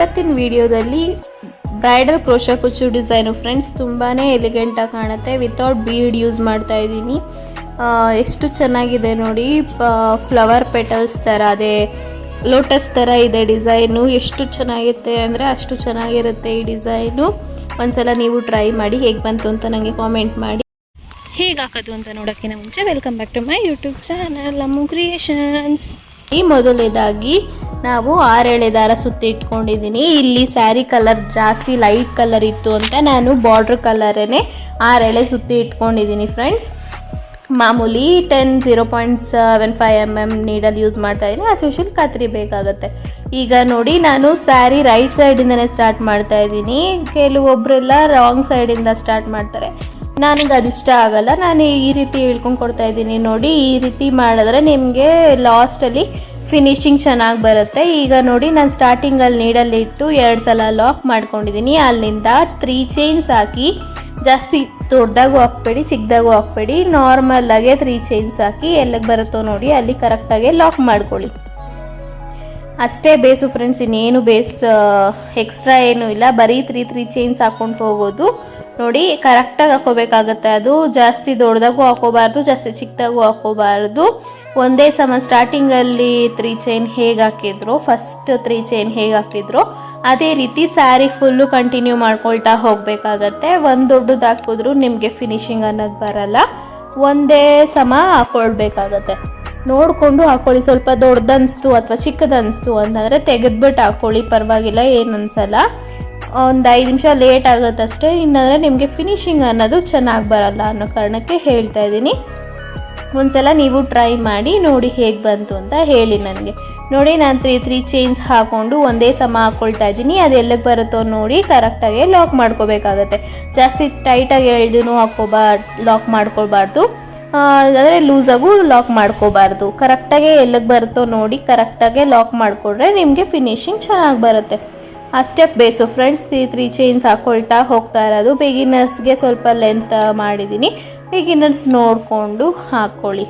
ಇವತ್ತಿನ ವಿಡಿಯೋದಲ್ಲಿ bridal crochet ಕುಚ್ಚು ಡಿಸೈನು ಫ್ರೆಂಡ್ಸ್ ತುಂಬಾ ಎಲಿಗೆಂಟಾಗಿ ಕಾಣುತ್ತೆ. ವಿತೌಟ್ ಬೀಡ್ ಯೂಸ್ ಮಾಡ್ತಾ ಇದ್ದೀನಿ. ಎಷ್ಟು ಚೆನ್ನಾಗಿದೆ ನೋಡಿ. ಫ್ಲವರ್ ಪೆಟಲ್ಸ್ ಥರ ಅದೇ ಲೋಟಸ್ ಥರ ಇದೆ ಡಿಸೈನು. ಎಷ್ಟು ಚೆನ್ನಾಗಿರುತ್ತೆ ಅಂದರೆ ಅಷ್ಟು ಚೆನ್ನಾಗಿರುತ್ತೆ ಈ ಡಿಸೈನು. ಒಂದ್ಸಲ ನೀವು ಟ್ರೈ ಮಾಡಿ ಹೇಗೆ ಬಂತು ಅಂತ ನನಗೆ ಕಾಮೆಂಟ್ ಮಾಡಿ. ಹೇಗೆ ಹಾಕೋದು ಅಂತ ನೋಡೋಕ್ಕಿಂತ ಮುಂಚೆ welcome back to my YouTube channel Ammu creations. ಈ ಮೊದಲನೇದಾಗಿ ನಾವು 6 ಎಳೆ ದಾರ ಸುತ್ತಿ ಇಟ್ಕೊಂಡಿದ್ದೀನಿ. ಇಲ್ಲಿ ಸ್ಯಾರಿ ಕಲರ್ ಜಾಸ್ತಿ ಲೈಟ್ ಕಲರ್ ಇತ್ತು ಅಂತ ನಾನು ಬಾರ್ಡ್ರ್ ಕಲರೇ 6 ಎಳೆ ಸುತ್ತಿ ಇಟ್ಕೊಂಡಿದ್ದೀನಿ ಫ್ರೆಂಡ್ಸ್. ಮಾಮೂಲಿ 0.75 mm ನೀಡಲ್ ಯೂಸ್ ಮಾಡ್ತಾ ಇದ್ದೀನಿ. ಆಸ್ ಯೂಶುವಲ್ ಕತ್ರಿ ಬೇಕಾಗುತ್ತೆ. ಈಗ ನೋಡಿ ನಾನು ಸ್ಯಾರಿ ರೈಟ್ ಸೈಡಿಂದನೇ ಸ್ಟಾರ್ಟ್ ಮಾಡ್ತಾ ಇದ್ದೀನಿ. ಕೆಲವೊಬ್ಬರೆಲ್ಲ ರಾಂಗ್ ಸೈಡಿಂದ ಸ್ಟಾರ್ಟ್ ಮಾಡ್ತಾರೆ. ನನಗೆ ಅದಿಷ್ಟ ಆಗಲ್ಲ. ನಾನು ಈ ರೀತಿ ಹೇಳ್ಕೊಂಡು ಕೊಡ್ತಾ ಇದ್ದೀನಿ ನೋಡಿ. ಈ ರೀತಿ ಮಾಡಿದ್ರೆ ನಿಮಗೆ ಲಾಸ್ಟಲ್ಲಿ ಫಿನಿಶಿಂಗ್ ಚೆನ್ನಾಗಿ ಬರುತ್ತೆ. ಈಗ ನೋಡಿ ನಾನು ಸ್ಟಾರ್ಟಿಂಗಲ್ಲಿ ನೀಡಲ್ಲಿ ಇಟ್ಟು 2 ಸಲ ಲಾಕ್ ಮಾಡ್ಕೊಂಡಿದ್ದೀನಿ. ಅಲ್ಲಿಂದ 3 ಚೈನ್ಸ್ ಹಾಕಿ, ಜಾಸ್ತಿ ದೊಡ್ಡದಾಗೂ ಹಾಕ್ಬೇಡಿ ಚಿಕ್ಕದಾಗೂ ಹಾಕ್ಬೇಡಿ, ನಾರ್ಮಲ್ಲಾಗೆ 3 ಚೈನ್ಸ್ ಹಾಕಿ ಎಲ್ಲಿಗೆ ಬರುತ್ತೋ ನೋಡಿ ಅಲ್ಲಿ ಕರೆಕ್ಟಾಗಿ ಲಾಕ್ ಮಾಡ್ಕೊಳ್ಳಿ. ಅಷ್ಟೇ ಬೇಸು ಫ್ರೆಂಡ್ಸ್, ಇನ್ನೇನು ಬೇಸ್ ಎಕ್ಸ್ಟ್ರಾ ಏನೂ ಇಲ್ಲ. ಬರೀ 3 ಚೈನ್ಸ್ ಹಾಕ್ಕೊಂಡು ಹೋಗೋದು ನೋಡಿ. ಕರೆಕ್ಟಾಗಿ ಹಾಕೋಬೇಕಾಗತ್ತೆ. ಅದು ಜಾಸ್ತಿ ದೊಡ್ಡದಾಗೂ ಹಾಕೋಬಾರ್ದು, ಜಾಸ್ತಿ ಚಿಕ್ಕದಾಗೂ ಹಾಕೋಬಾರ್ದು. ಒಂದೇ ಸಮ ಸ್ಟಾರ್ಟಿಂಗಲ್ಲಿ 3 ಚೈನ್ ಹೇಗೆ ಹಾಕಿದ್ರು, ಫಸ್ಟ್ 3 ಚೈನ್ ಹೇಗೆ ಹಾಕಿದ್ರು ಅದೇ ರೀತಿ ಸ್ಯಾರಿ ಫುಲ್ಲು ಕಂಟಿನ್ಯೂ ಮಾಡ್ಕೊಳ್ತಾ ಹೋಗಬೇಕಾಗತ್ತೆ. ಒಂದು ದೊಡ್ಡದು ಹಾಕಿದ್ರು ನಿಮಗೆ ಫಿನಿಶಿಂಗ್ ಅನ್ನೋದು ಬರಲ್ಲ. ಒಂದೇ ಸಮ ಹಾಕ್ಕೊಳ್ಬೇಕಾಗತ್ತೆ. ನೋಡಿಕೊಂಡು ಹಾಕ್ಕೊಳ್ಳಿ. ಸ್ವಲ್ಪ ದೊಡ್ಡದನ್ನಿಸ್ತು ಅಥವಾ ಚಿಕ್ಕದನ್ನಿಸ್ತು ಅಂತಂದರೆ ತೆಗೆದ್ಬಿಟ್ಟು ಹಾಕ್ಕೊಳ್ಳಿ, ಪರವಾಗಿಲ್ಲ, ಏನು ಅನ್ಸಲ್ಲ. ಒಂದು 5 ನಿಮಿಷ ಲೇಟ್ ಆಗುತ್ತಷ್ಟೇ. ಇನ್ನಂದರೆ ನಿಮಗೆ ಫಿನಿಶಿಂಗ್ ಅನ್ನೋದು ಚೆನ್ನಾಗಿ ಬರಲ್ಲ ಅನ್ನೋ ಕಾರಣಕ್ಕೆ ಹೇಳ್ತಾ ಇದ್ದೀನಿ. ಒಂದ್ಸಲ ನೀವು ಟ್ರೈ ಮಾಡಿ ನೋಡಿ ಹೇಗೆ ಬಂತು ಅಂತ ಹೇಳಿ ನನಗೆ. ನೋಡಿ ನಾನು 3 ಚೈನ್ಸ್ ಹಾಕ್ಕೊಂಡು ಒಂದೇ ಸಮ ಹಾಕ್ಕೊಳ್ತಾ ಇದ್ದೀನಿ. ಅದು ಎಲ್ಲಿಗೆ ಬರುತ್ತೋ ನೋಡಿ ಕರೆಕ್ಟಾಗಿ ಲಾಕ್ ಮಾಡ್ಕೋಬೇಕಾಗತ್ತೆ. ಜಾಸ್ತಿ ಟೈಟಾಗಿ ಎಳ್ದು ಲಾಕ್ ಮಾಡ್ಕೊಳ್ಬಾರ್ದು, ಅಂದರೆ ಲೂಸಾಗೂ ಲಾಕ್ ಮಾಡ್ಕೋಬಾರ್ದು. ಕರೆಕ್ಟಾಗಿ ಎಲ್ಲಿಗೆ ಬರುತ್ತೋ ನೋಡಿ ಕರೆಕ್ಟಾಗಿ ಲಾಕ್ ಮಾಡಿಕೊಂಡ್ರೆ ನಿಮಗೆ ಫಿನಿಶಿಂಗ್ ಚೆನ್ನಾಗಿ ಬರುತ್ತೆ. ಅಷ್ಟೇ ಬೇಸು ಫ್ರೆಂಡ್ಸ್. 3 ಚೈನ್ಸ್ ಹಾಕ್ಕೊಳ್ತಾ ಹೋಗ್ತಾ ಇರೋದು. ಬಿಗಿನರ್ಸ್ಗೆ ಸ್ವಲ್ಪ ಲೆಂತ್ ಮಾಡಿದ್ದೀನಿ. ಬಿಗಿನರ್ಸ್ ನೋಡಿಕೊಂಡು ಹಾಕ್ಕೊಳ್ಳಿ.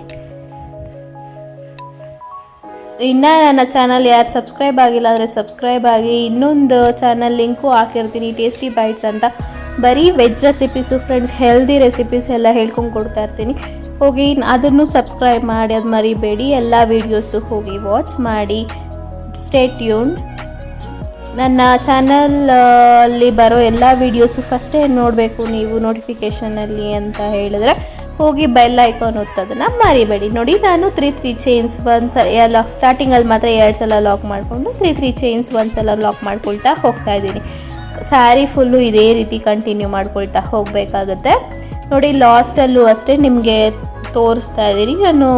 ಇನ್ನು ನನ್ನ ಚಾನಲ್ ಯಾರು ಸಬ್ಸ್ಕ್ರೈಬ್ ಆಗಿಲ್ಲ ಅಂದರೆ ಸಬ್ಸ್ಕ್ರೈಬ್ ಆಗಿ. ಇನ್ನೊಂದು ಚಾನಲ್ ಲಿಂಕು ಹಾಕಿರ್ತೀನಿ, ಟೇಸ್ಟಿ ಬೈಟ್ಸ್ ಅಂತ. ಬರೀ veg recipes friends, healthy recipes ಎಲ್ಲ ಹೇಳ್ಕೊಂಡು ಕೊಡ್ತಾ ಇರ್ತೀನಿ. ಹೋಗಿ ಅದನ್ನು ಸಬ್ಸ್ಕ್ರೈಬ್ ಮಾಡಿ, ಅದು ಮರಿಬೇಡಿ. ಎಲ್ಲ ವೀಡಿಯೋಸು ಹೋಗಿ ವಾಚ್ ಮಾಡಿ. Stay tuned. ನನ್ನ ಚಾನಲಲ್ಲಿ ಬರೋ ಎಲ್ಲ ವೀಡಿಯೋಸು ಫಸ್ಟೇ ನೋಡಬೇಕು ನೀವು ನೋಟಿಫಿಕೇಷನಲ್ಲಿ ಅಂತ ಹೇಳಿದ್ರೆ ಹೋಗಿ ಬೆಲ್ ಐಕಾನ್ ಒತ್ತೋದನ್ನು ಮರಿಬೇಡಿ. ನೋಡಿ ನಾನು 3 ಚೈನ್ಸ್ ಒಂದ್ಸಲ ಸ್ಟಾರ್ಟಿಂಗಲ್ಲಿ ಮಾತ್ರ 2 ಸಲ ಲಾಕ್ ಮಾಡಿಕೊಂಡು 3 ಚೈನ್ಸ್ ಒಂದ್ಸಲ ಲಾಕ್ ಮಾಡ್ಕೊಳ್ತಾ ಹೋಗ್ತಾ ಇದ್ದೀನಿ. ಸ್ಯಾರಿ ಫುಲ್ಲು ಇದೇ ರೀತಿ ಕಂಟಿನ್ಯೂ ಮಾಡ್ಕೊಳ್ತಾ ಹೋಗಬೇಕಾಗುತ್ತೆ. ನೋಡಿ ಲಾಸ್ಟಲ್ಲೂ ಅಷ್ಟೇ ನಿಮಗೆ ತೋರಿಸ್ತಾ ಇದ್ದೀನಿ. ನಾನು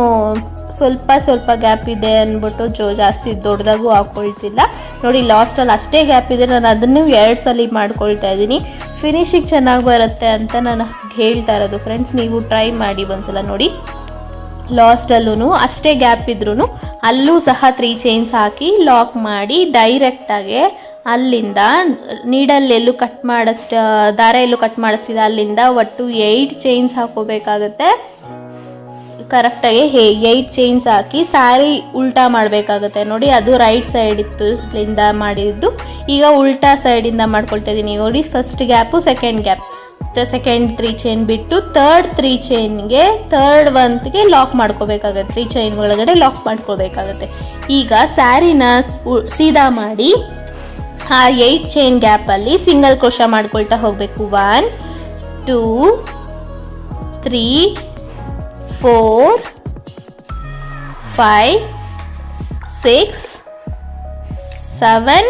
ಸ್ವಲ್ಪ ಗ್ಯಾಪ್ ಇದೆ ಅಂದ್ಬಿಟ್ಟು ಜಾಸ್ತಿ ದೊಡ್ಡದಾಗೂ ಹಾಕ್ಕೊಳ್ತಿಲ್ಲ. ನೋಡಿ ಲಾಸ್ಟಲ್ಲಿ ಅಷ್ಟೇ ಗ್ಯಾಪ್ ಇದೆ. ನಾನು ಅದನ್ನು 2 ಸಲ ಮಾಡ್ಕೊಳ್ತಾ ಇದ್ದೀನಿ. ಫಿನಿಶಿಂಗ್ ಚೆನ್ನಾಗಿ ಬರುತ್ತೆ ಅಂತ ನಾನು ಹೇಳ್ತಾ ಇರೋದು ಫ್ರೆಂಡ್ಸ್. ನೀವು ಟ್ರೈ ಮಾಡಿ ಒಂದ್ಸಲ ನೋಡಿ. ಲಾಸ್ಟಲ್ಲೂ ಅಷ್ಟೇ ಗ್ಯಾಪ್ ಇದ್ರೂ ಅಲ್ಲೂ ಸಹ 3 ಚೈನ್ಸ್ ಹಾಕಿ ಲಾಕ್ ಮಾಡಿ ಡೈರೆಕ್ಟಾಗೆ ಅಲ್ಲಿಂದ ನೀಡಲ್ಲೆಲ್ಲೂ ಕಟ್ ಮಾಡಿಸ್ಟ ದಾರ ಎಲ್ಲೂ ಕಟ್ ಮಾಡಿಸ್ತಿಲ್ಲ, ಅಲ್ಲಿಂದ ಒಟ್ಟು 8 ಚೈನ್ಸ್ ಹಾಕೋಬೇಕಾಗತ್ತೆ. ಕರೆಕ್ಟಾಗಿ 8 ಚೈನ್ಸ್ ಹಾಕಿ ಸ್ಯಾರಿ ಉಲ್ಟಾ ಮಾಡಬೇಕಾಗುತ್ತೆ. ನೋಡಿ ಅದು ರೈಟ್ ಸೈಡ್ ಇತ್ತು ಇಲ್ಲಿಂದ ಮಾಡಿದ್ದು, ಈಗ ಉಲ್ಟಾ ಸೈಡಿಂದ ಮಾಡ್ಕೊಳ್ತಾ ಇದ್ದೀನಿ. ನೋಡಿ first gap, second gap, second 3 chain ಬಿಟ್ಟು ಥರ್ಡ್ 3 ಚೈನ್ಗೆ ಥರ್ಡ್ ಒಂತ್ಗೆ ಲಾಕ್ ಮಾಡ್ಕೋಬೇಕಾಗತ್ತೆ. 3 ಚೈನ್ ಒಳಗಡೆ ಲಾಕ್ ಮಾಡ್ಕೋಬೇಕಾಗತ್ತೆ. ಈಗ ಸ್ಯಾರಿನ ಸೀದಾ ಮಾಡಿ ಆ 8 ಚೈನ್ ಗ್ಯಾಪಲ್ಲಿ ಸಿಂಗಲ್ ಕ್ರೋಶಾ ಮಾಡ್ಕೊಳ್ತಾ ಹೋಗಬೇಕು. 1 2 3 4 5 6 7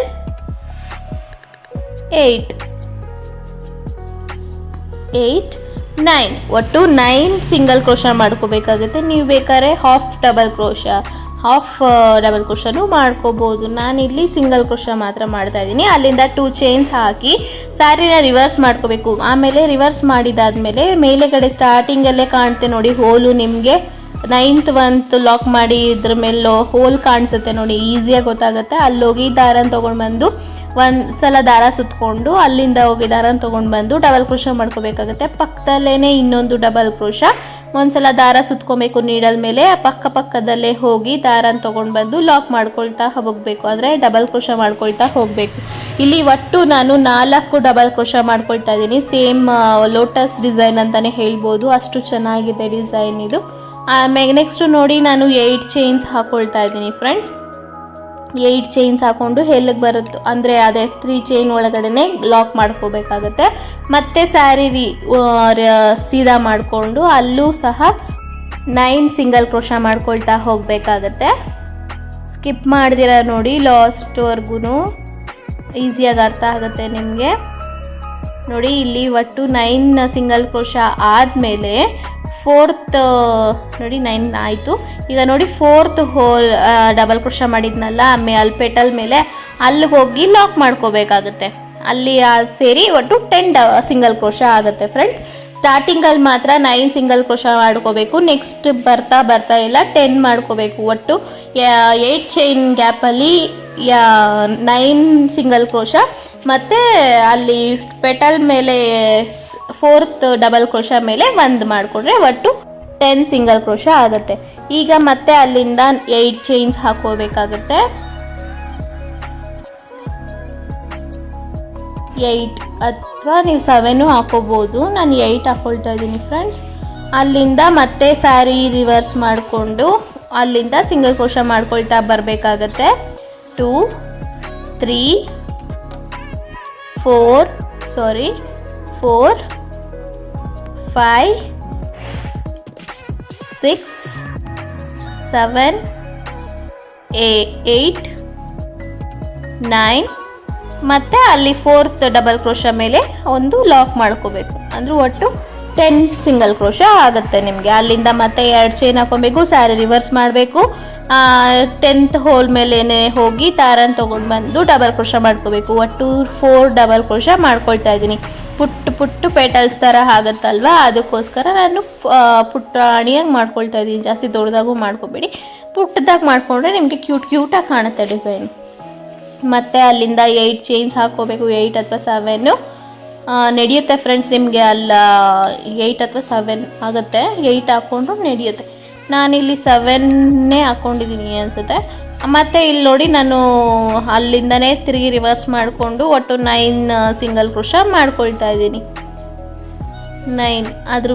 8 9 ಒಟ್ಟು 9 ಸಿಂಗಲ್ ಕ್ರೋಶಾ ಮಾಡ್ಕೋಬೇಕಾಗುತ್ತೆ. ನೀವು ಬೇಕಾದ್ರೆ ಹಾಫ್ ಡಬಲ್ ಕ್ರೋಶಾನು ಮಾಡ್ಕೋಬೋದು. ನಾನಿಲ್ಲಿ ಸಿಂಗಲ್ ಕ್ರೋಶಾ ಮಾತ್ರ ಮಾಡ್ತಾ ಇದ್ದೀನಿ. ಅಲ್ಲಿಂದ 2 ಚೈನ್ಸ್ ಹಾಕಿ ಸ್ಯಾರಿನ ರಿವರ್ಸ್ ಮಾಡ್ಕೋಬೇಕು. ಆಮೇಲೆ ರಿವರ್ಸ್ ಮಾಡಿದಾದ್ಮೇಲೆ ಮೇಲೆಗಡೆ ಸ್ಟಾರ್ಟಿಂಗಲ್ಲೇ ಕಾಣುತ್ತೆ ನೋಡಿ ಹೋಲು, ನಿಮಗೆ 9th ಒಂದು ಲಾಕ್ ಮಾಡಿ ಇದ್ರ ಮೇಲೆ ಹೋಲ್ ಕಾಣಿಸುತ್ತೆ ನೋಡಿ, ಈಸಿಯಾಗಿ ಗೊತ್ತಾಗುತ್ತೆ. ಅಲ್ಲೋಗಿ ದಾರನ ತೊಗೊಂಡು ಬಂದು ಒಂದ್ಸಲ ದಾರ ಸುತ್ಕೊಂಡು ಅಲ್ಲಿಂದ ಹೋಗಿ ದಾರನ ತೊಗೊಂಡು ಬಂದು ಡಬಲ್ ಕ್ರೋಶಾ ಮಾಡ್ಕೋಬೇಕಾಗುತ್ತೆ. ಪಕ್ಕದಲ್ಲೇ ಇನ್ನೊಂದು ಡಬಲ್ ಕ್ರೋಶಾ ಒಂದ್ಸಲ ದಾರ ಸುತ್ಕೊಬೇಕು ನೀಡಲ್ ಮೇಲೆ, ಪಕ್ಕದಲ್ಲೇ ಹೋಗಿ ದಾರನ ತೊಗೊಂಡು ಬಂದು ಲಾಕ್ ಮಾಡ್ಕೊಳ್ತಾ ಹೋಗಬೇಕು, ಅಂದರೆ ಡಬಲ್ ಕ್ರೋಶ ಮಾಡ್ಕೊಳ್ತಾ ಹೋಗಬೇಕು. ಇಲ್ಲಿ ಒಟ್ಟು ನಾನು 4 ಡಬಲ್ ಕ್ರೋಶ ಮಾಡ್ಕೊಳ್ತಾ ಇದ್ದೀನಿ. ಸೇಮ್ ಲೋಟಸ್ ಡಿಸೈನ್ ಅಂತಲೇ ಹೇಳ್ಬೋದು, ಅಷ್ಟು ಚೆನ್ನಾಗಿದೆ ಡಿಸೈನ್ ಇದು. ನೆಕ್ಸ್ಟು ನೋಡಿ ನಾನು 8 ಚೈನ್ಸ್ ಹಾಕ್ಕೊಳ್ತಾ ಇದ್ದೀನಿ ಫ್ರೆಂಡ್ಸ್. 8 ಚೈನ್ಸ್ ಹಾಕ್ಕೊಂಡು ಎಲ್ಲಿಗೆ ಬರುತ್ತೋ ಅಂದರೆ ಅದೇ 3 ಚೈನ್ ಒಳಗಡೆ ಲಾಕ್ ಮಾಡ್ಕೋಬೇಕಾಗತ್ತೆ. ಮತ್ತು ಸ್ಯಾರಿ ಸೀದಾ ಮಾಡಿಕೊಂಡು ಅಲ್ಲೂ ಸಹ 9 ಸಿಂಗಲ್ ಕ್ರೋಶ ಮಾಡ್ಕೊಳ್ತಾ ಹೋಗಬೇಕಾಗತ್ತೆ. ಸ್ಕಿಪ್ ಮಾಡ್ದಿರ ನೋಡಿ ಲಾಸ್ಟ್ವರೆಗೂ ಈಸಿಯಾಗಿ ಅರ್ಥ ಆಗುತ್ತೆ ನಿಮಗೆ. ನೋಡಿ ಇಲ್ಲಿ ಒಟ್ಟು 9 ಸಿಂಗಲ್ ಕ್ರೋಶ ಆದಮೇಲೆ 4th ನೋಡಿ 9 ಆಯಿತು. ಈಗ ನೋಡಿ 4th ಹೋಲ್ ಡಬಲ್ ಕ್ರೋಶ ಮಾಡಿದ್ನಲ್ಲ ಅಲ್ಲಿ ಪೆಟಲ್ ಮೇಲೆ ಅಲ್ಲಿಗೆ ಹೋಗಿ ಲಾಕ್ ಮಾಡ್ಕೋಬೇಕಾಗುತ್ತೆ. ಅಲ್ಲಿ ಸೇರಿ ಒಟ್ಟು 10 ಸಿಂಗಲ್ ಕ್ರೋಶ ಆಗುತ್ತೆ ಫ್ರೆಂಡ್ಸ್. ಸ್ಟಾರ್ಟಿಂಗಲ್ಲಿ ಮಾತ್ರ 9 ಸಿಂಗಲ್ ಕ್ರೋಶ ಮಾಡ್ಕೋಬೇಕು, ನೆಕ್ಸ್ಟ್ ಬರ್ತಾ ಎಲ್ಲ 10 ಮಾಡ್ಕೋಬೇಕು. ಒಟ್ಟು 8 ಚೈನ್ ಗ್ಯಾಪಲ್ಲಿ 9 ಸಿಂಗಲ್ ಕ್ರೋಶ, ಮತ್ತು ಅಲ್ಲಿ ಪೆಟಲ್ ಮೇಲೆ 4th ಡಬಲ್ ಕ್ರೋಶ ಮೇಲೆ 1 ಮಾಡಿಕೊಂಡ್ರೆ ಒಟ್ಟು 10 ಸಿಂಗಲ್ ಕ್ರೋಶ ಆಗುತ್ತೆ. ಈಗ ಮತ್ತೆ ಅಲ್ಲಿಂದ 8 ಚೈನ್ಸ್ ಹಾಕೋಬೇಕಾಗುತ್ತೆ. 8 ಅಥವಾ ನೀವು 7 ಹಾಕೋಬೋದು, ನಾನು 8 ಹಾಕೊಳ್ತಾ ಇದ್ದೀನಿ ಫ್ರೆಂಡ್ಸ್. ಅಲ್ಲಿಂದ ಮತ್ತೆ ಸ್ಯಾರಿ ರಿವರ್ಸ್ ಮಾಡಿಕೊಂಡು ಅಲ್ಲಿಂದ ಸಿಂಗಲ್ ಕ್ರೋಶ ಮಾಡ್ಕೊಳ್ತಾ ಬರಬೇಕಾಗತ್ತೆ. 2 3 4 5 6 7 8 9 ಮತ್ತು ಅಲ್ಲಿ 4th ಡಬಲ್ ಕ್ರೋಶ ಮೇಲೆ ಒಂದು ಲಾಕ್ ಮಾಡ್ಕೋಬೇಕು, ಅಂದರೆ ಒಟ್ಟು 10 ಸಿಂಗಲ್ ಕ್ರೋಶ ಆಗುತ್ತೆ ನಿಮಗೆ. ಅಲ್ಲಿಂದ ಮತ್ತೆ 2 ಚೈನ್ ಹಾಕೊಬೇಕು, ಸ್ಯಾರಿ ರಿವರ್ಸ್ ಮಾಡಬೇಕು. 10th ಹೋಲ್ ಮೇಲೇ ಹೋಗಿ ದಾರನ ತೊಗೊಂಡು ಬಂದು ಡಬಲ್ ಕ್ರೋಶ ಮಾಡ್ಕೋಬೇಕು. ಒಟ್ಟು 4 ಡಬಲ್ ಕ್ರೋಶ ಮಾಡ್ಕೊಳ್ತಾ ಇದ್ದೀನಿ. ಪುಟ್ಟು ಪೆಟಲ್ಸ್ ಥರ ಆಗುತ್ತಲ್ವ, ಅದಕ್ಕೋಸ್ಕರ ನಾನು ಪುಟ್ಟಾಣಿಯಾಗಿ ಮಾಡ್ಕೊಳ್ತಾ ಇದ್ದೀನಿ. ಜಾಸ್ತಿ ದೊಡ್ಡದಾಗೂ ಮಾಡ್ಕೋಬೇಡಿ, ಪುಟ್ಟದಾಗಿ ಮಾಡಿಕೊಂಡ್ರೆ ನಿಮಗೆ ಕ್ಯೂಟಾಗಿ ಕಾಣುತ್ತೆ ಡಿಸೈನ್. ಮತ್ತು ಅಲ್ಲಿಂದ 8 ಚೈನ್ಸ್ ಹಾಕ್ಕೋಬೇಕು, 8 ಅಥವಾ 7 ನಡೆಯುತ್ತೆ ಫ್ರೆಂಡ್ಸ್ ನಿಮಗೆ. ಅಲ್ಲ 8 ಅಥವಾ 7 ಆಗುತ್ತೆ, 8 ಹಾಕ್ಕೊಂಡ್ರು ನಡೆಯುತ್ತೆ. ನಾನಿಲ್ಲಿ 7 ಹಾಕ್ಕೊಂಡಿದ್ದೀನಿ ಅನಿಸುತ್ತೆ. ಮತ್ತು ಇಲ್ಲಿ ನೋಡಿ ನಾನು ಅಲ್ಲಿಂದನೇ ತಿರುಗಿ ರಿವರ್ಸ್ ಮಾಡಿಕೊಂಡು ಒಟ್ಟು 9 ಸಿಂಗಲ್ ಕ್ರೋಶ ಮಾಡ್ಕೊಳ್ತಾ ಇದ್ದೀನಿ. 9 ಅದ್ರ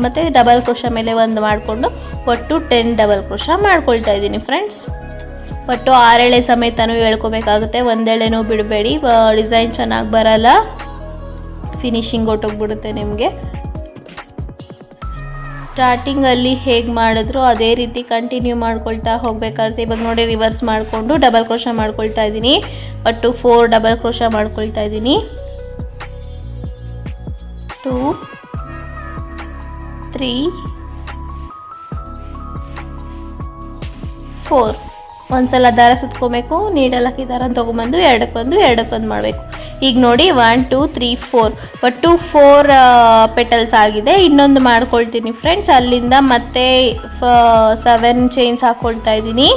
ಮತ್ತು ಡಬಲ್ ಕ್ರೋಶ ಮೇಲೆ 1 ಮಾಡಿಕೊಂಡು ಒಟ್ಟು 10 ಡಬಲ್ ಕ್ರೋಶ ಮಾಡ್ಕೊಳ್ತಾ ಇದ್ದೀನಿ ಫ್ರೆಂಡ್ಸ್. ಒಟ್ಟು 6 ಎಳೆ ಸಮೇತನೂ ಹೇಳ್ಕೋಬೇಕಾಗುತ್ತೆ, 1 ಎಳೆನೂ ಬಿಡಬೇಡಿ, ಡಿಸೈನ್ ಚೆನ್ನಾಗಿ ಬರಲ್ಲ, ಫಿನಿಶಿಂಗ್ ಹೊಟ್ಟೋಗ್ಬಿಡುತ್ತೆ ನಿಮಗೆ. ಸ್ಟಾರ್ಟಿಂಗಲ್ಲಿ ಹೇಗೆ ಮಾಡಿದ್ರು ಅದೇ ರೀತಿ ಕಂಟಿನ್ಯೂ ಮಾಡ್ಕೊಳ್ತಾ ಹೋಗಬೇಕಾಗುತ್ತೆ. ಇವಾಗ ನೋಡಿ ರಿವರ್ಸ್ ಮಾಡಿಕೊಂಡು ಡಬಲ್ ಕ್ರೋಶ ಮಾಡ್ಕೊಳ್ತಾ ಇದ್ದೀನಿ. ಒಟ್ಟು 4 ಡಬಲ್ ಕ್ರೋಶ ಮಾಡ್ಕೊಳ್ತಾ ಇದ್ದೀನಿ. 2 3 4 ಒಂದ್ಸಲ ದಾರ ಸುತ್ಕೋಬೇಕು, ನೀಡಲ್ ಹಾಕಿ ದಾರ ತೊಗೊಂಬಂದು ಎರಡಕ್ಕೊಂದು ಮಾಡಬೇಕು. ಈಗ ನೋಡಿ 1 2 3 4 ಒಟ್ಟು 4 ಪೆಟಲ್ಸ್ ಆಗಿದೆ. ಇನ್ನೊಂದು ಮಾಡ್ಕೊಳ್ತೀನಿ ಫ್ರೆಂಡ್ಸ್. ಅಲ್ಲಿಂದ ಮತ್ತೆ 7 ಚೈನ್ಸ್ ಹಾಕ್ಕೊಳ್ತಾ ಇದ್ದೀನಿ.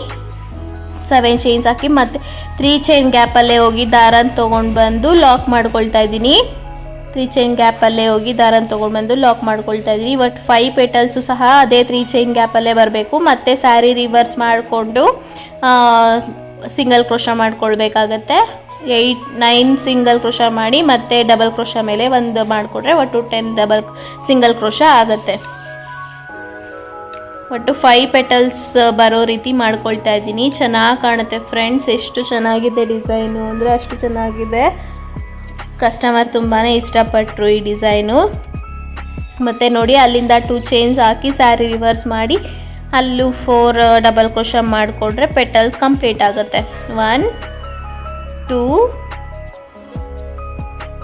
7 ಚೈನ್ಸ್ ಹಾಕಿ ಮತ್ತೆ 3 ಚೈನ್ ಗ್ಯಾಪಲ್ಲೇ ಹೋಗಿ ದಾರನ ತೊಗೊಂಡು ಬಂದು ಲಾಕ್ ಮಾಡ್ಕೊಳ್ತಾ ಇದ್ದೀನಿ. 3 ಚೈನ್ ಗ್ಯಾಪಲ್ಲೇ ಹೋಗಿ ದಾರನ ತೊಗೊಂಡು ಬಂದು ಲಾಕ್ ಮಾಡ್ಕೊಳ್ತಾ ಇದ್ದೀನಿ. ಒಟ್ಟು 5 ಪೆಟಲ್ಸು ಸಹ ಅದೇ 3 ಚೈನ್ ಗ್ಯಾಪಲ್ಲೇ ಬರಬೇಕು. ಮತ್ತು ಸ್ಯಾರಿ ರಿವರ್ಸ್ ಮಾಡಿಕೊಂಡು ಸಿಂಗಲ್ ಕ್ರೋಶ ಮಾಡ್ಕೊಳ್ಬೇಕಾಗತ್ತೆ. 9 ಸಿಂಗಲ್ ಕ್ರೋಶ ಮಾಡಿ ಮತ್ತೆ ಡಬಲ್ ಕ್ರೋಶ ಮೇಲೆ 1 ಮಾಡಿಕೊಂಡ್ರೆ ಒಟ್ಟು 10 ಡಬಲ್ ಸಿಂಗಲ್ ಕ್ರೋಶ ಆಗುತ್ತೆ. ಒಟ್ಟು 5 ಪೆಟಲ್ಸ್ ಬರೋ ರೀತಿ ಮಾಡ್ಕೊಳ್ತಾ ಇದ್ದೀನಿ. ಚೆನ್ನಾಗಿ ಕಾಣುತ್ತೆ ಫ್ರೆಂಡ್ಸ್, ಎಷ್ಟು ಚೆನ್ನಾಗಿದೆ ಡಿಸೈನು ಅಂದರೆ ಅಷ್ಟು ಚೆನ್ನಾಗಿದೆ. ಕಸ್ಟಮರ್ ತುಂಬಾ ಇಷ್ಟಪಟ್ಟರು ಈ ಡಿಸೈನು. ಮತ್ತು ನೋಡಿ ಅಲ್ಲಿಂದ 2 ಚೈನ್ಸ್ ಹಾಕಿ ಸ್ಯಾರಿ ರಿವರ್ಸ್ ಮಾಡಿ ಅಲ್ಲೂ 4 ಡಬಲ್ ಕ್ರೋಶ ಮಾಡಿಕೊಂಡ್ರೆ ಪೆಟಲ್ ಕಂಪ್ಲೀಟ್ ಆಗುತ್ತೆ. 1 2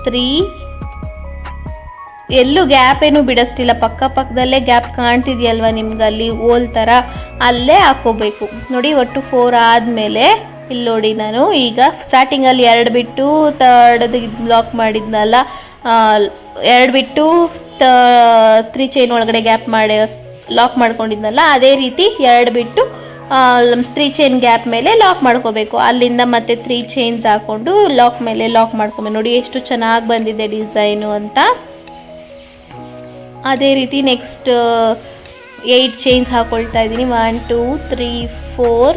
3 ಎಲ್ಲೂ ಗ್ಯಾಪ್ ಏನು ಬಿಡಿಸ್ತಿಲ್ಲ, ಪಕ್ಕದಲ್ಲೇ ಗ್ಯಾಪ್ ಕಾಣ್ತಿದೆಯಲ್ವ ನಿಮ್ಗೆ, ಅಲ್ಲಿ ಓಲ್ ಥರ ಅಲ್ಲೇ ಹಾಕೋಬೇಕು. ನೋಡಿ ಒಟ್ಟು 4 ಆದಮೇಲೆ ಇಲ್ಲಿ ನೋಡಿ ನಾನು ಈಗ ಸ್ಟಾರ್ಟಿಂಗಲ್ಲಿ 2 ಬಿಟ್ಟು 3rd ಲಾಕ್ ಮಾಡಿದ್ನಲ್ಲ, 2 ಬಿಟ್ಟು 3 ಚೈನ್ ಒಳಗಡೆ ಗ್ಯಾಪ್ ಮಾಡಿ ಲಾಕ್ ಮಾಡ್ಕೊಂಡಿದ್ನಲ್ಲ, ಅದೇ ರೀತಿ 2 ಬಿಟ್ಟು 3 ಚೈನ್ ಗ್ಯಾಪ್ ಮೇಲೆ ಲಾಕ್ ಮಾಡ್ಕೋಬೇಕು. ಅಲ್ಲಿಂದ ಮತ್ತೆ 3 ಚೈನ್ಸ್ ಹಾಕ್ಕೊಂಡು ಲಾಕ್ ಮೇಲೆ ಲಾಕ್ ಮಾಡ್ಕೊಬೇಕು. ನೋಡಿ ಎಷ್ಟು ಚೆನ್ನಾಗಿ ಬಂದಿದೆ ಡಿಸೈನು ಅಂತ. ಅದೇ ರೀತಿ ನೆಕ್ಸ್ಟ್ 8 ಚೈನ್ಸ್ ಹಾಕೊಳ್ತಾ ಇದ್ದೀನಿ. 1 2 3 4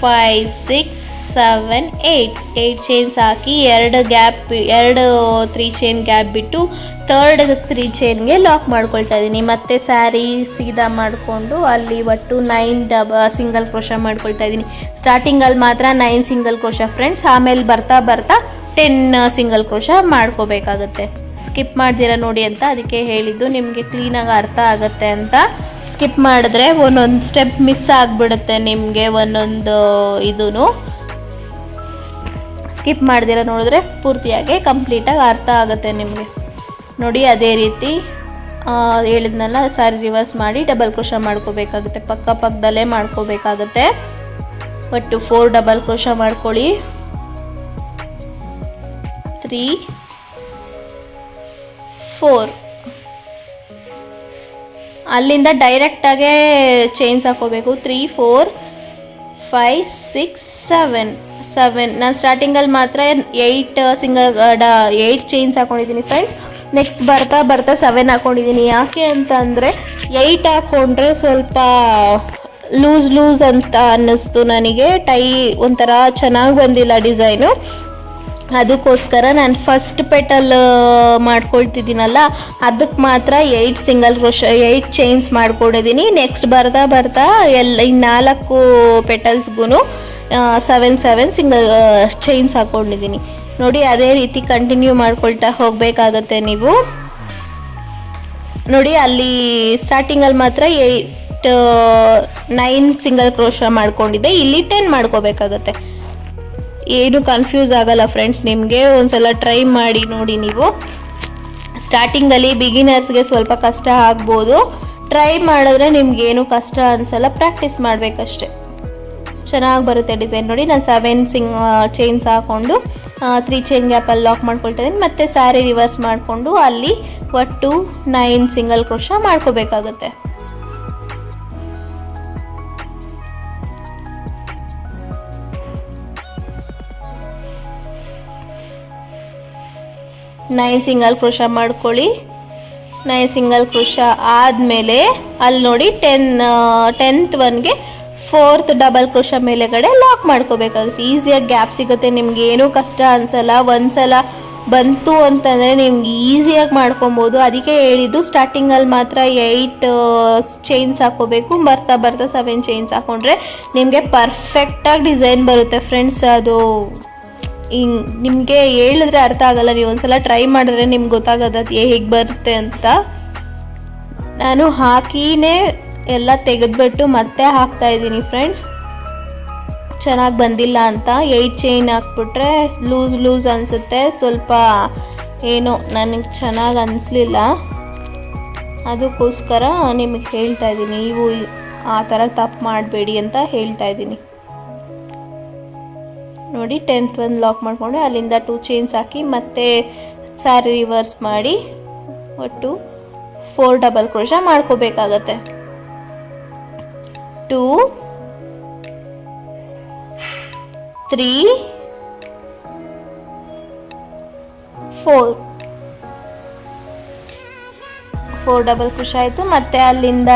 5 6 7 8 ಚೈನ್ಸ್ ಹಾಕಿ ಎರಡು 3 ಚೈನ್ ಗ್ಯಾಪ್ ಬಿಟ್ಟು ಥರ್ಡ್ 3 ಚೈನ್ಗೆ ಲಾಕ್ ಮಾಡ್ಕೊಳ್ತಾ ಇದ್ದೀನಿ. ಮತ್ತೆ ಸ್ಯಾರಿ ಸೀದಾ ಮಾಡಿಕೊಂಡು ಅಲ್ಲಿ ಒಟ್ಟು 9 ಸಿಂಗಲ್ ಕ್ರೋಶ ಮಾಡ್ಕೊಳ್ತಾ ಇದ್ದೀನಿ. ಸ್ಟಾರ್ಟಿಂಗಲ್ಲಿ ಮಾತ್ರ 9 ಸಿಂಗಲ್ ಕ್ರೋಶ ಫ್ರೆಂಡ್ಸ್, ಆಮೇಲೆ ಬರ್ತಾ 10 ಸಿಂಗಲ್ ಕ್ರೋಶ ಮಾಡ್ಕೋಬೇಕಾಗತ್ತೆ. ಸ್ಕಿಪ್ ಮಾಡ್ದಿರ ನೋಡಿ ಅಂತ ಅದಕ್ಕೆ ಹೇಳಿದ್ದು, ನಿಮಗೆ ಕ್ಲೀನಾಗಿ ಅರ್ಥ ಆಗುತ್ತೆ ಅಂತ. ಸ್ಕಿಪ್ ಮಾಡಿದ್ರೆ ಒಂದೊಂದು ಸ್ಟೆಪ್ ಮಿಸ್ ಆಗಿಬಿಡುತ್ತೆ ನಿಮಗೆ, ಒಂದೊಂದು ಇದೂ ಸ್ಕಿಪ್ ಮಾಡ್ದಿರ ನೋಡಿದ್ರೆ ಪೂರ್ತಿಯಾಗಿ ಕಂಪ್ಲೀಟಾಗಿ ಅರ್ಥ ಆಗುತ್ತೆ ನಿಮಗೆ. ನೋಡಿ ಅದೇ ರೀತಿ ಹೇಳಿದ್ನಲ್ಲ, ಸಾರಿ ರಿವರ್ಸ್ ಮಾಡಿ ಡಬಲ್ ಕ್ರೋಶ ಮಾಡ್ಕೋಬೇಕಾಗುತ್ತೆ. ಪಕ್ಕದಲ್ಲೇ ಮಾಡ್ಕೋಬೇಕಾಗುತ್ತೆ. ಒಟ್ಟು 4 ಡಬಲ್ ಕ್ರೋಶ ಮಾಡ್ಕೊಳ್ಳಿ. 3 4 ಅಲ್ಲಿಂದ ಡೈರೆಕ್ಟಾಗೇ ಚೈನ್ಸ್ ಹಾಕೋಬೇಕು. 3 4 5 6 7 ನಾನು ಸ್ಟಾರ್ಟಿಂಗಲ್ಲಿ ಮಾತ್ರ 8 ಚೈನ್ಸ್ ಹಾಕೊಂಡಿದ್ದೀನಿ ಫ್ರೆಂಡ್ಸ್. ನೆಕ್ಸ್ಟ್ ಬರ್ತಾ 7 ಹಾಕೊಂಡಿದ್ದೀನಿ. ಯಾಕೆ ಅಂತ ಅಂದರೆ 8 ಹಾಕ್ಕೊಂಡ್ರೆ ಸ್ವಲ್ಪ ಲೂಸ್ ಅಂತ ಅನ್ನಿಸ್ತು ನನಗೆ. ಒಂಥರ ಚೆನ್ನಾಗಿ ಬಂದಿಲ್ಲ ಡಿಸೈನು. ಅದಕ್ಕೋಸ್ಕರ ನಾನು ಫಸ್ಟ್ ಪೆಟಲ್ ಮಾಡ್ಕೊಳ್ತಿದ್ದೀನಲ್ಲ ಅದಕ್ಕೆ ಮಾತ್ರ 8 ಸಿಂಗಲ್ ಕ್ರೋಶ 8 ಚೈನ್ಸ್ ಮಾಡ್ಕೊಂಡಿದ್ದೀನಿ. ನೆಕ್ಸ್ಟ್ ಬರ್ತಾ ಎಲ್ಲ 4 ಪೆಟಲ್ಸ್ಗೂ 7 ಸಿಂಗಲ್ ಚೈನ್ಸ್ ಹಾಕ್ಕೊಂಡಿದ್ದೀನಿ. ನೋಡಿ ಅದೇ ರೀತಿ ಕಂಟಿನ್ಯೂ ಮಾಡ್ಕೊಳ್ತಾ ಹೋಗಬೇಕಾಗತ್ತೆ ನೀವು. ನೋಡಿ ಅಲ್ಲಿ ಸ್ಟಾರ್ಟಿಂಗಲ್ಲಿ ಮಾತ್ರ 9 ಸಿಂಗಲ್ ಕ್ರೋಶ ಮಾಡ್ಕೊಂಡಿದ್ದೆ, ಇಲ್ಲಿ 10 ಮಾಡ್ಕೋಬೇಕಾಗತ್ತೆ. ಏನು ಕನ್ಫ್ಯೂಸ್ ಆಗಲ್ಲ ಫ್ರೆಂಡ್ಸ್, ನಿಮಗೆ ಒಂದ್ಸಲ ಟ್ರೈ ಮಾಡಿ ನೋಡಿ. ನೀವು ಸ್ಟಾರ್ಟಿಂಗಲ್ಲಿ ಬಿಗಿನರ್ಸ್ಗೆ ಸ್ವಲ್ಪ ಕಷ್ಟ ಆಗ್ಬೋದು, ಟ್ರೈ ಮಾಡಿದ್ರೆ ನಿಮ್ಗೇನು ಕಷ್ಟ ಅನ್ಸಲ್ಲ, ಪ್ರಾಕ್ಟೀಸ್ ಮಾಡಬೇಕಷ್ಟೆ, ಚೆನ್ನಾಗಿ ಬರುತ್ತೆ ಡಿಸೈನ್. ನೋಡಿ ನಾನು 7 ಚೈನ್ಸ್ ಹಾಕ್ಕೊಂಡು 3 ಚೈನ್ ಗ್ಯಾಪಲ್ಲಿ ಲಾಕ್ ಮಾಡ್ಕೊಳ್ತಾ ಇದ್ದೀನಿ. ಮತ್ತು ಸ್ಯಾರಿ ರಿವರ್ಸ್ ಮಾಡಿಕೊಂಡು ಅಲ್ಲಿ ಒಟ್ಟು 9 ಸಿಂಗಲ್ ಕ್ರೋಶ ಮಾಡ್ಕೋಬೇಕಾಗುತ್ತೆ. ನೈನ್ ಸಿಂಗಲ್ ಕ್ರೋಶ ಮಾಡ್ಕೊಳ್ಳಿ. 9 ಸಿಂಗಲ್ ಕ್ರೋಶ ಆದಮೇಲೆ ಅಲ್ಲಿ ನೋಡಿ 10th ಒನ್ಗೆ 4th ಡಬಲ್ ಕ್ರೋಶ ಮೇಲೆಗಡೆ ಲಾಕ್ ಮಾಡ್ಕೋಬೇಕಾಗುತ್ತೆ. ಈಸಿಯಾಗಿ ಗ್ಯಾಪ್ ಸಿಗುತ್ತೆ, ನಿಮ್ಗೆ ಏನೂ ಕಷ್ಟ ಅನಿಸಲ್ಲ. ಒಂದ್ಸಲ ಬಂತು ಅಂತಂದರೆ ನಿಮ್ಗೆ ಈಸಿಯಾಗಿ ಮಾಡ್ಕೊಬೋದು. ಅದಕ್ಕೆ ಹೇಳಿದ್ದು ಸ್ಟಾರ್ಟಿಂಗಲ್ಲಿ ಮಾತ್ರ 8 ಚೈನ್ಸ್ ಹಾಕ್ಕೋಬೇಕು. ಬರ್ತಾ 7 ಚೈನ್ಸ್ ಹಾಕ್ಕೊಂಡ್ರೆ ನಿಮಗೆ ಪರ್ಫೆಕ್ಟಾಗಿ ಡಿಸೈನ್ ಬರುತ್ತೆ ಫ್ರೆಂಡ್ಸ್. ಅದು ನಿಮಗೆ ಹೇಳಿದ್ರೆ ಅರ್ಥ ಆಗಲ್ಲ, ನೀವು ಒಂದ್ಸಲ ಟ್ರೈ ಮಾಡಿದ್ರೆ ನಿಮ್ಗೆ ಗೊತ್ತಾಗೋದು ಹೇಗೆ ಬರುತ್ತೆ ಅಂತ. ನಾನು ಹಾಕಿನೇ ಎಲ್ಲ ತೆಗೆದ್ಬಿಟ್ಟು ಮತ್ತೆ ಹಾಕ್ತಾ ಇದ್ದೀನಿ ಫ್ರೆಂಡ್ಸ್, ಚೆನ್ನಾಗಿ ಬಂದಿಲ್ಲ ಅಂತ. 8 ಚೈನ್ ಹಾಕ್ಬಿಟ್ರೆ ಲೂಸ್ ಅನಿಸುತ್ತೆ, ಸ್ವಲ್ಪ ಏನೋ ನನಗೆ ಚೆನ್ನಾಗಿ ಅನಿಸ್ಲಿಲ್ಲ. ಅದಕ್ಕೋಸ್ಕರ ನಿಮಗೆ ಹೇಳ್ತಾ ಇದ್ದೀನಿ, ನೀವು ಆ ಥರ ತಪ್ಪು ಮಾಡಬೇಡಿ ಅಂತ ಹೇಳ್ತಾ ಇದ್ದೀನಿ. ನೋಡಿ 10th ಒಂದು ಲಾಕ್ ಮಾಡಿಕೊಂಡು ಅಲ್ಲಿಂದ 2 ಚೈನ್ಸ್ ಹಾಕಿ ಮತ್ತೆ ಸ್ಯಾರಿ ರಿವರ್ಸ್ ಮಾಡಿ ಒಟ್ಟು 4 ಡಬಲ್ ಕ್ರೋಶ ಮಾಡ್ಕೋಬೇಕಾಗತ್ತೆ. 2 3 4 ಡಬಲ್ ಕ್ರೋಶ ಆಯಿತು. ಮತ್ತು ಅಲ್ಲಿಂದ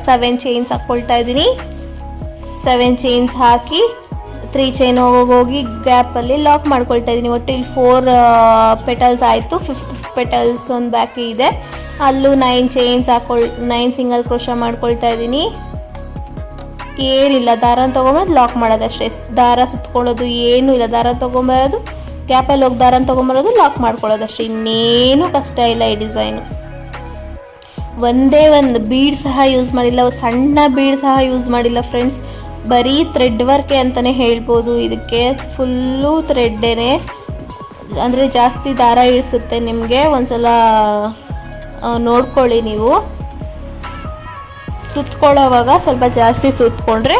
7 ಚೈನ್ಸ್ ಹಾಕ್ಕೊಳ್ತಾ ಇದ್ದೀನಿ. 7 ಚೈನ್ಸ್ ಹಾಕಿ 3 ಚೈನ್ ಹೋಗಿ ಗ್ಯಾಪಲ್ಲಿ ಲಾಕ್ ಮಾಡ್ಕೊಳ್ತಾ ಇದ್ದೀನಿ. ಒಟ್ಟು ಇಲ್ಲಿ 4 ಪೆಟಲ್ಸ್ ಆಯಿತು. 5th ಪೆಟಲ್ಸ್ ಒಂದು ಬಾಕಿ ಇದೆ. ಅಲ್ಲೂ 9 ಚೈನ್ಸ್ 9 ಸಿಂಗಲ್ ಕ್ರೋಶ ಮಾಡ್ಕೊಳ್ತಾ ಇದ್ದೀನಿ. ಏನಿಲ್ಲ, ದಾರ ತೊಗೊಂಬರೋದು ಲಾಕ್ ಮಾಡೋದಷ್ಟೇ, ದಾರ ಸುತ್ಕೊಳ್ಳೋದು ಏನೂ ಇಲ್ಲ. ದಾರ ತೊಗೊಂಬರೋದು ಗ್ಯಾಪಲ್ಲಿ ಹೋಗಿ ದಾರ ತೊಗೊಂಬರೋದು ಲಾಕ್ ಮಾಡ್ಕೊಳ್ಳೋದಷ್ಟೇ, ಇನ್ನೇನು ಕಷ್ಟ ಇಲ್ಲ. ಈ ಡಿಸೈನು ಒಂದೇ ಒಂದು ಬೀಡ್ ಸಹ ಯೂಸ್ ಮಾಡಿಲ್ಲ, ಸಣ್ಣ ಬೀಡ್ ಸಹ ಯೂಸ್ ಮಾಡಿಲ್ಲ ಫ್ರೆಂಡ್ಸ್. ಬರೀ ಥ್ರೆಡ್ ವರ್ಕೆ ಅಂತಲೇ ಹೇಳ್ಬೋದು. ಇದಕ್ಕೆ ಫುಲ್ಲು ಥ್ರೆಡ್ಡೇ, ಅಂದರೆ ಜಾಸ್ತಿ ದಾರ ಇಳಿಸುತ್ತೆ ನಿಮಗೆ. ಒಂದ್ಸಲ ನೋಡ್ಕೊಳ್ಳಿ ನೀವು. ಸುತ್ಕೊಳ್ಳೋವಾಗ ಸ್ವಲ್ಪ ಜಾಸ್ತಿ ಸುತ್ಕೊಂಡ್ರೆ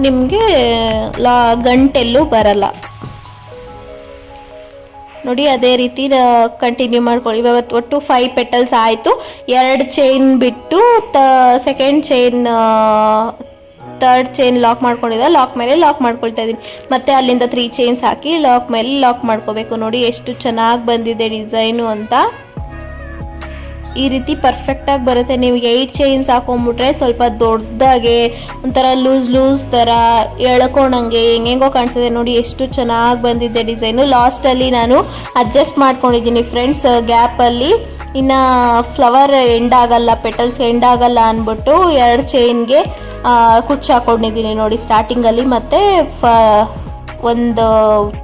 ನಿಮಗೆ ಗಂಟೆಲ್ಲೂ ಬರಲ್ಲ. ನೋಡಿ ಅದೇ ರೀತಿ ಕಂಟಿನ್ಯೂ ಮಾಡ್ಕೊಳ್ಳಿ. ಇವಾಗ ಒಟ್ಟು 5 ಪೆಟಲ್ಸ್ ಆಯಿತು. 2 ಚೈನ್ ಬಿಟ್ಟು second chain 3rd chain lock ಮಾಡ್ಕೊಂಡಿದ್ದೆ, ಲಾಕ್ ಮೇಲೆ ಲಾಕ್ ಮಾಡ್ಕೊಳ್ತಾ ಇದ್ದೀನಿ. ಮತ್ತು ಅಲ್ಲಿಂದ 3 ಚೈನ್ಸ್ ಹಾಕಿ ಲಾಕ್ ಮೇಲೆ ಲಾಕ್ ಮಾಡ್ಕೋಬೇಕು. ನೋಡಿ ಎಷ್ಟು ಚೆನ್ನಾಗಿ ಬಂದಿದೆ ಡಿಸೈನು ಅಂತ. ಈ ರೀತಿ ಪರ್ಫೆಕ್ಟಾಗಿ ಬರುತ್ತೆ. ನೀವು 8 ಚೈನ್ಸ್ ಹಾಕೊಂಡ್ಬಿಟ್ರೆ ಸ್ವಲ್ಪ ದೊಡ್ಡದಾಗೆ ಒಂಥರ ಲೂಸ್ ಥರ ಎಳ್ಕೊಂಡಂಗೆ ಹೆಂಗೆಂಗೋ ಕಾಣಿಸ್ತದೆ ನೋಡಿ. ಎಷ್ಟು ಚೆನ್ನಾಗಿ ಬಂದಿದೆ ಡಿಸೈನು. ಲಾಸ್ಟಲ್ಲಿ ನಾನು ಅಡ್ಜಸ್ಟ್ ಮಾಡ್ಕೊಂಡಿದ್ದೀನಿ ಫ್ರೆಂಡ್ಸ್ ಗ್ಯಾಪಲ್ಲಿ. ಇನ್ನು ಫ್ಲವರ್ ಎಂಡ್ ಆಗಲ್ಲ, ಪೆಟಲ್ಸ್ ಎಂಡ್ ಆಗಲ್ಲ ಅಂದ್ಬಿಟ್ಟು 2 ಚೈನ್ಗೆ ಕುಚ್ಚು ಹಾಕೊಂಡಿದ್ದೀನಿ ನೋಡಿ ಸ್ಟಾರ್ಟಿಂಗಲ್ಲಿ, ಮತ್ತು ಒಂದು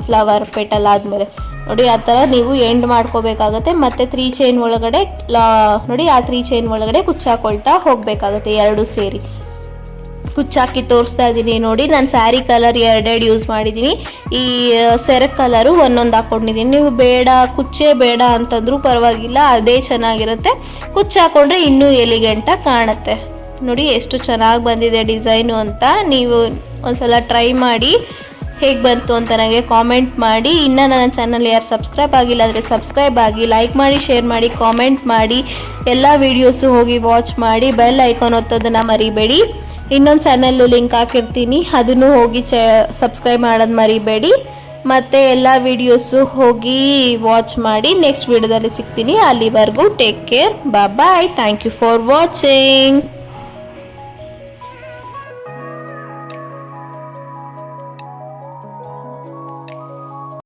ಫ್ಲವರ್ ಪೆಟಲ್ ಆದಮೇಲೆ ನೋಡಿ ಆ ಥರ ನೀವು ಎಂಡ್ ಮಾಡ್ಕೋಬೇಕಾಗತ್ತೆ. ಮತ್ತು 3 ಚೈನ್ ಒಳಗಡೆ ನೋಡಿ ಆ 3 ಚೈನ್ ಒಳಗಡೆ ಕುಚ್ಚು ಹಾಕೊಳ್ತಾ ಹೋಗಬೇಕಾಗತ್ತೆ. 2 ಸೇರಿ ಕುಚ್ಚಾಕಿ ತೋರಿಸ್ತಾ ಇದ್ದೀನಿ ನೋಡಿ. ನಾನು ಸ್ಯಾರಿ ಕಲರ್ 2 ಯೂಸ್ ಮಾಡಿದ್ದೀನಿ. ಈ ಸೆರಗ್ ಕಲರು ಒಂದೊಂದು ಹಾಕ್ಕೊಂಡಿದ್ದೀನಿ. ನೀವು ಬೇಡ ಕುಚ್ಚೇ ಬೇಡ ಅಂತಂದ್ರೂ ಪರವಾಗಿಲ್ಲ, ಅದೇ ಚೆನ್ನಾಗಿರುತ್ತೆ. ಕುಚ್ಚು ಹಾಕ್ಕೊಂಡ್ರೆ ಇನ್ನೂ ಎಲಿಗೆಂಟಾಗಿ ಕಾಣುತ್ತೆ. ನೋಡಿ ಎಷ್ಟು ಚೆನ್ನಾಗಿ ಬಂದಿದೆ ಡಿಸೈನು ಅಂತ. ನೀವು ಒಂದ್ಸಲ ಟ್ರೈ ಮಾಡಿ ಹೇಗೆ ಬಂತು ಅಂತ ನನಗೆ ಕಾಮೆಂಟ್ ಮಾಡಿ. ಇನ್ನು ನನ್ನ ಚಾನಲ್ ಯಾರು ಸಬ್ಸ್ಕ್ರೈಬ್ ಆಗಿಲ್ಲ ಅಂದರೆ ಸಬ್ಸ್ಕ್ರೈಬ್ ಆಗಿ, ಲೈಕ್ ಮಾಡಿ, ಶೇರ್ ಮಾಡಿ, ಕಾಮೆಂಟ್ ಮಾಡಿ, ಎಲ್ಲ ವೀಡಿಯೋಸು ಹೋಗಿ ವಾಚ್ ಮಾಡಿ. ಬೆಲ್ ಐಕಾನ್ ಒತ್ತೋದನ್ನು ಮರಿಬೇಡಿ. ಇನ್ನೊಂದು ಚಾನಲ್ಲು ಲಿಂಕ್ ಹಾಕಿರ್ತೀನಿ, ಅದನ್ನು ಹೋಗಿ ಸಬ್ಸ್ಕ್ರೈಬ್ ಮಾಡೋದು ಮರಿಬೇಡಿ. ಮತ್ತು ಎಲ್ಲ ವೀಡಿಯೋಸು ಹೋಗಿ ವಾಚ್ ಮಾಡಿ. ನೆಕ್ಸ್ಟ್ ವೀಡಿಯೋದಲ್ಲಿ ಸಿಗ್ತೀನಿ. ಅಲ್ಲಿವರೆಗೂ take care, bye. Thank you for watching.